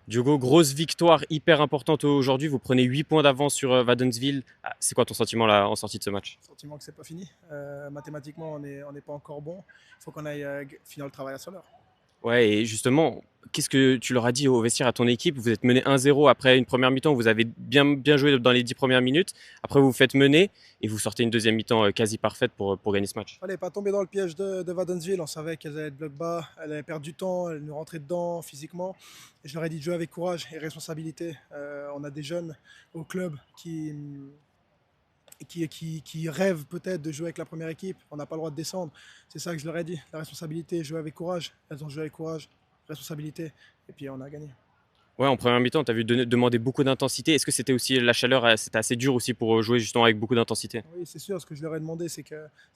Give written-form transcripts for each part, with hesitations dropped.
Diogo, grosse victoire hyper importante aujourd'hui. Vous prenez 8 points d'avance sur Wadenswil. Ah, c'est quoi ton sentiment là en sortie de ce match? Sentiment que c'est pas fini. Mathématiquement, on n'est pas encore bon. Il faut qu'on aille finir le travail à Soleur. Ouais, et justement, qu'est-ce que tu leur as dit au vestiaire à ton équipe? Vous êtes mené 1-0 après une première mi-temps. Vous avez bien joué dans les 10 premières minutes. Après, vous vous faites mener et vous sortez une deuxième mi-temps quasi parfaite pour gagner ce match. Fallait pas tomber dans le piège de Wadenswil. On savait qu'elle allait être bloc bas, elle allait perdre du temps, elle nous rentrait dedans physiquement. Et je leur ai dit de jouer avec courage et responsabilité. On a des jeunes au club qui rêvent peut-être de jouer avec la première équipe. On n'a pas le droit de descendre. C'est ça que je leur ai dit. La responsabilité, jouer avec courage. Elles ont joué avec courage, responsabilité. Et puis on a gagné. Ouais, en première mi-temps, tu as vu demander beaucoup d'intensité. Est-ce que c'était aussi la chaleur, c'était assez dur aussi pour jouer justement avec beaucoup d'intensité? Oui, c'est sûr. Ce que je leur ai demandé, c'est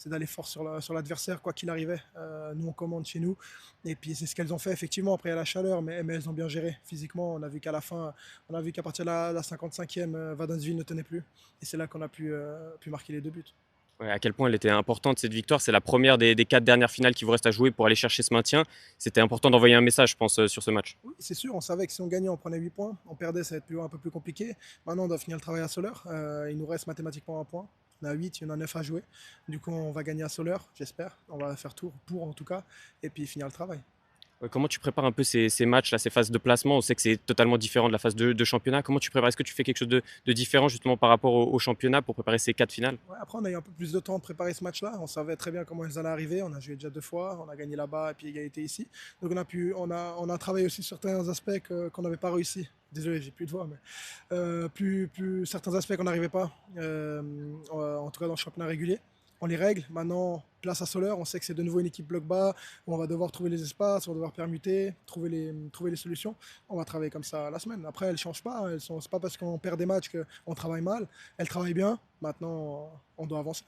d'aller fort sur l'adversaire, quoi qu'il arrivait. Nous, on commande chez nous. Et puis, c'est ce qu'elles ont fait, effectivement. Après, il y a la chaleur, mais elles ont bien géré physiquement. On a vu qu'à la fin, on a vu qu'à partir de la 55e, Wadenswil ne tenait plus. Et c'est là qu'on a pu marquer les deux buts. Ouais, à quel point elle était importante cette victoire. C'est la première des 4 dernières finales qui vous restent à jouer pour aller chercher ce maintien. C'était important d'envoyer un message, je pense, sur ce match. Oui, c'est sûr. On savait que si on gagnait, on prenait 8 points. On perdait, ça va être un peu plus compliqué. Maintenant, on doit finir le travail à Soleur. Il nous reste mathématiquement un point. On a 8, il y en a 9 à jouer. Du coup, on va gagner à Soleur, j'espère. On va faire tout pour, en tout cas. Et puis, finir le travail. Ouais, comment tu prépares un peu ces matchs-là, ces phases de placement? On sait que c'est totalement différent de la phase de championnat. Comment tu prépares? Est-ce que tu fais quelque chose de différent justement par rapport au championnat pour préparer ces 4 finales? Ouais, après, on a eu un peu plus de temps de préparer ce match-là. On savait très bien comment ils allaient arriver. On a joué déjà 2 fois. On a gagné là-bas et puis égalité ici. Donc, on a travaillé aussi sur certains aspects qu'on n'avait pas réussi. Désolé, j'ai plus de voix, mais certains aspects qu'on n'arrivait pas, en tout cas dans le championnat régulier. On les règle. Maintenant, place à Soleur. On sait que c'est de nouveau une équipe bloc bas où on va devoir trouver les espaces, on va devoir permuter, trouver les solutions. On va travailler comme ça la semaine. Après, elles ne changent pas. C'est pas parce qu'on perd des matchs qu'on travaille mal. Elles travaillent bien. Maintenant, on doit avancer.